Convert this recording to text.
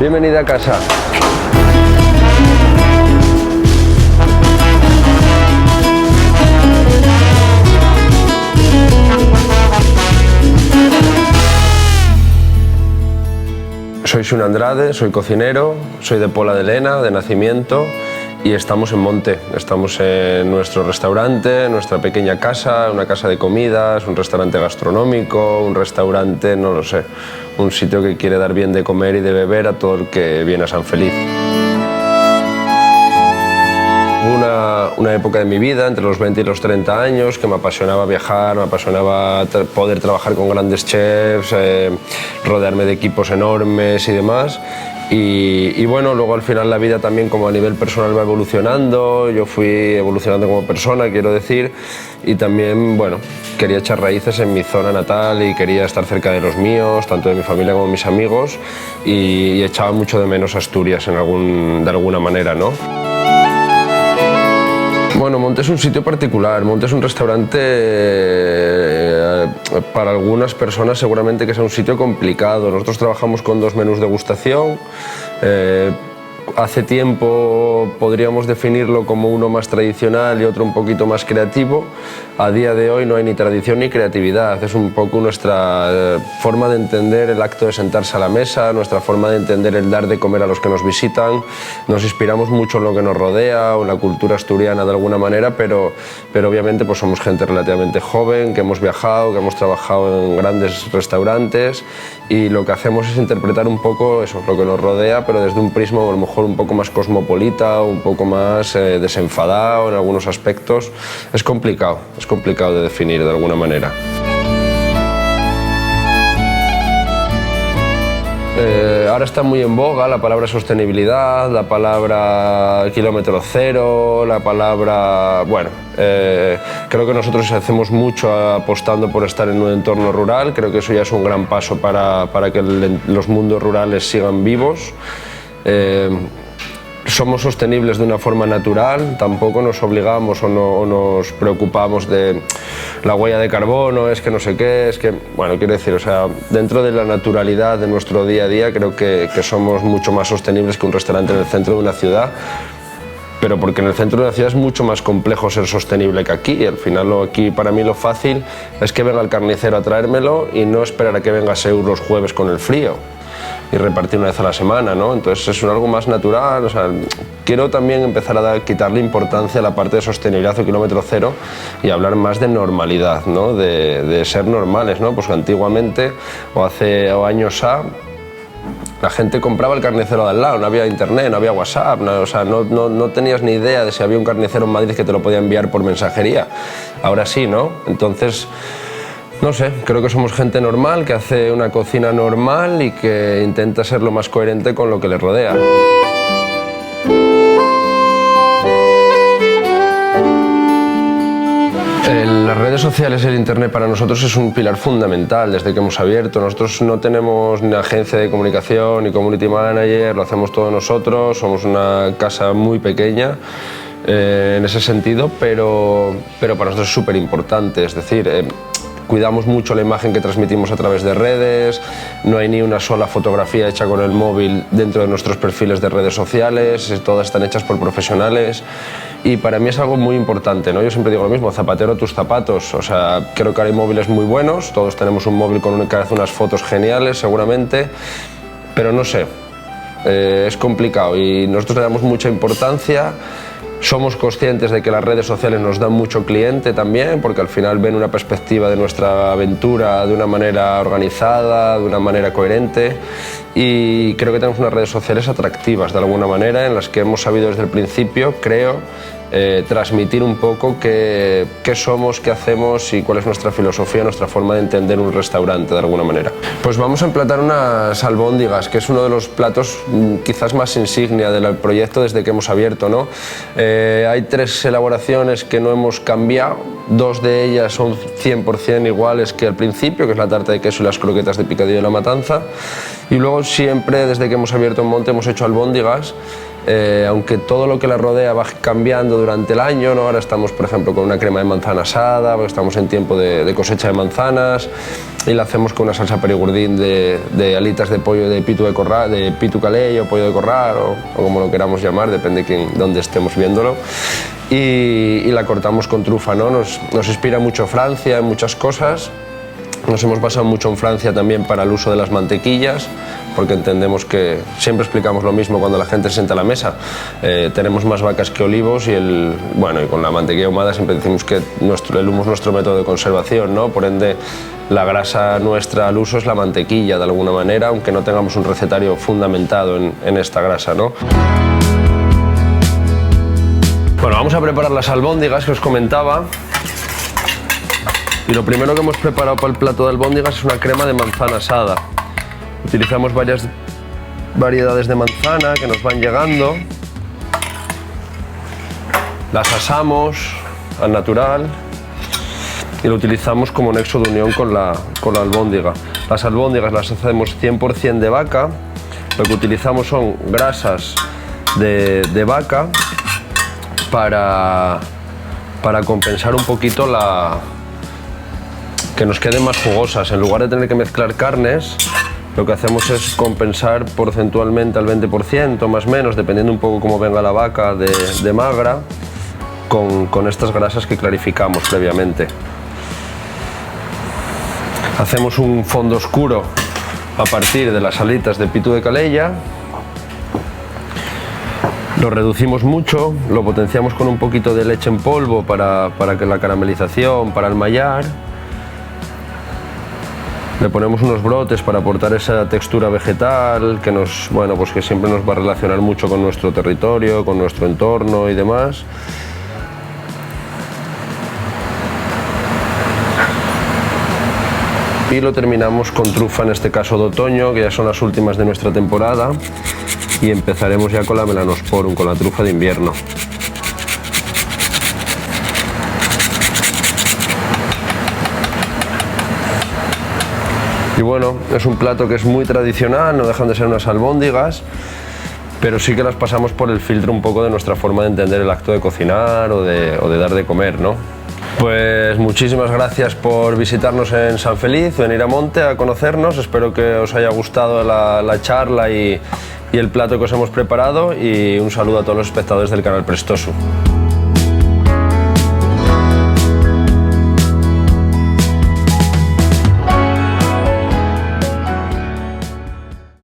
Bienvenida a casa. Soy Xune Andrade, soy cocinero, soy de Pola de Lena, de nacimiento, y estamos en Monte. Estamos en nuestro restaurante, en nuestra pequeña casa, una casa de comidas, un restaurante gastronómico, un restaurante, no lo sé, un sitio que quiere dar bien de comer y de beber a todo el que viene a San Feliz. Hubo una época de mi vida, entre los 20 y los 30 años, que me apasionaba viajar, me apasionaba poder trabajar con grandes chefs, rodearme de equipos enormes y demás. Y bueno, luego al final la vida también como a nivel personal va evolucionando, yo fui evolucionando como persona, quiero decir, y también, bueno, quería echar raíces en mi zona natal y quería estar cerca de los míos, tanto de mi familia como de mis amigos, y echaba mucho de menos Asturias de alguna manera, ¿no? Bueno, Monte es un sitio particular. Monte es un restaurante, para algunas personas seguramente que sea un sitio complicado. Nosotros trabajamos con 2 menús de degustación. Hace tiempo podríamos definirlo como uno más tradicional y otro un poquito más creativo. A día de hoy no hay ni tradición ni creatividad, es un poco nuestra forma de entender el acto de sentarse a la mesa, nuestra forma de entender el dar de comer a los que nos visitan. Nos inspiramos mucho en lo que nos rodea o en la cultura asturiana de alguna manera, pero obviamente pues somos gente relativamente joven, que hemos viajado, que hemos trabajado en grandes restaurantes, y lo que hacemos es interpretar un poco eso, lo que nos rodea, pero desde un prisma a lo mejor un poco más cosmopolita, un poco más desenfadado en algunos aspectos. Es complicado de definir de alguna manera. Ahora está muy en boga la palabra sostenibilidad, la palabra kilómetro cero, la palabra... Bueno, creo que nosotros hacemos mucho apostando por estar en un entorno rural. Creo que eso ya es un gran paso para que los mundos rurales sigan vivos. Somos sostenibles de una forma natural, tampoco nos obligamos o nos preocupamos de la huella de carbono, es que no sé qué, es que, bueno, quiero decir, o sea, dentro de la naturalidad de nuestro día a día creo que somos mucho más sostenibles que un restaurante en el centro de una ciudad, pero porque en el centro de una ciudad es mucho más complejo ser sostenible que aquí, y al final aquí para mí lo fácil es que venga el carnicero a traérmelo y no esperar a que venga Seur los jueves con el frío y repartir una vez a la semana, ¿no? Entonces es algo más natural. O sea, quiero también empezar a quitarle importancia a la parte de sostenibilidad o kilómetro cero y hablar más de normalidad, ¿no? De ser normales, ¿no? Pues antiguamente o años la gente compraba el carnicero de al lado, no había internet, no había WhatsApp, no, o sea, no tenías ni idea de si había un carnicero en Madrid que te lo podía enviar por mensajería. Ahora sí, ¿no? Entonces, no sé, creo que somos gente normal, que hace una cocina normal y que intenta ser lo más coherente con lo que le rodea. Las redes sociales y el internet para nosotros es un pilar fundamental desde que hemos abierto. Nosotros no tenemos ni agencia de comunicación ni community manager, lo hacemos todos nosotros, somos una casa muy pequeña en ese sentido, pero para nosotros es súper importante, es decir, cuidamos mucho la imagen que transmitimos a través de redes, no hay ni una sola fotografía hecha con el móvil dentro de nuestros perfiles de redes sociales, todas están hechas por profesionales, y para mí es algo muy importante, ¿no? Yo siempre digo lo mismo, zapatero a tus zapatos. O sea, creo que ahora hay móviles muy buenos, todos tenemos un móvil que hace unas fotos geniales seguramente, pero no sé, es complicado y nosotros le damos mucha importancia. Somos conscientes de que las redes sociales nos dan mucho cliente también, porque al final ven una perspectiva de nuestra aventura de una manera organizada, de una manera coherente, y creo que tenemos unas redes sociales atractivas de alguna manera, en las que hemos sabido desde el principio, creo, transmitir un poco qué somos, qué hacemos y cuál es nuestra filosofía, nuestra forma de entender un restaurante de alguna manera. Pues vamos a emplatar unas albóndigas, que es uno de los platos quizás más insignia del proyecto desde que hemos abierto, ¿no? Hay 3 elaboraciones que no hemos cambiado, 2 de ellas son 100% iguales que al principio, que es la tarta de queso y las croquetas de picadillo de la Matanza, y luego siempre desde que hemos abierto en Monte hemos hecho albóndigas. aunque todo lo que la rodea va cambiando durante el año, ¿no? Ahora estamos, por ejemplo, con una crema de manzana asada, porque estamos en tiempo de cosecha de manzanas, y la hacemos con una salsa perigurdín de alitas de pollo de pitu de corral, de pitu calella o pollo de corral, o como lo queramos llamar, depende de dónde estemos viéndolo. Y la cortamos con trufa, ¿no? Nos inspira mucho Francia en muchas cosas. Nos hemos basado mucho en Francia también para el uso de las mantequillas, porque entendemos que siempre explicamos lo mismo cuando la gente se sienta a la mesa. Tenemos más vacas que olivos y con la mantequilla ahumada siempre decimos que el humo es nuestro método de conservación, ¿no? Por ende, la grasa nuestra al uso es la mantequilla de alguna manera, aunque no tengamos un recetario fundamentado en esta grasa, ¿no? Bueno, vamos a preparar las albóndigas que os comentaba. Y lo primero que hemos preparado para el plato de albóndigas es una crema de manzana asada. Utilizamos varias variedades de manzana que nos van llegando. Las asamos al natural y lo utilizamos como nexo de unión con la albóndiga. Las albóndigas las hacemos 100% de vaca. Lo que utilizamos son grasas de vaca para compensar un poquito que nos queden más jugosas. En lugar de tener que mezclar carnes, lo que hacemos es compensar porcentualmente al 20%, más o menos, dependiendo un poco cómo venga la vaca de magra, con estas grasas que clarificamos previamente. Hacemos un fondo oscuro a partir de las alitas de pitu de calella. Lo reducimos mucho, lo potenciamos con un poquito de leche en polvo para que la caramelización, para el mallar. Le ponemos unos brotes para aportar esa textura vegetal que siempre nos va a relacionar mucho con nuestro territorio, con nuestro entorno y demás. Y lo terminamos con trufa, en este caso de otoño, que ya son las últimas de nuestra temporada, y empezaremos ya con la melanosporum, con la trufa de invierno. Y bueno, es un plato que es muy tradicional, no dejan de ser unas albóndigas, pero sí que las pasamos por el filtro un poco de nuestra forma de entender el acto de cocinar o de dar de comer, ¿no? Pues muchísimas gracias por visitarnos en San Feliz, venir a Monte a conocernos. Espero que os haya gustado la charla y el plato que os hemos preparado, y un saludo a todos los espectadores del canal Prestoso.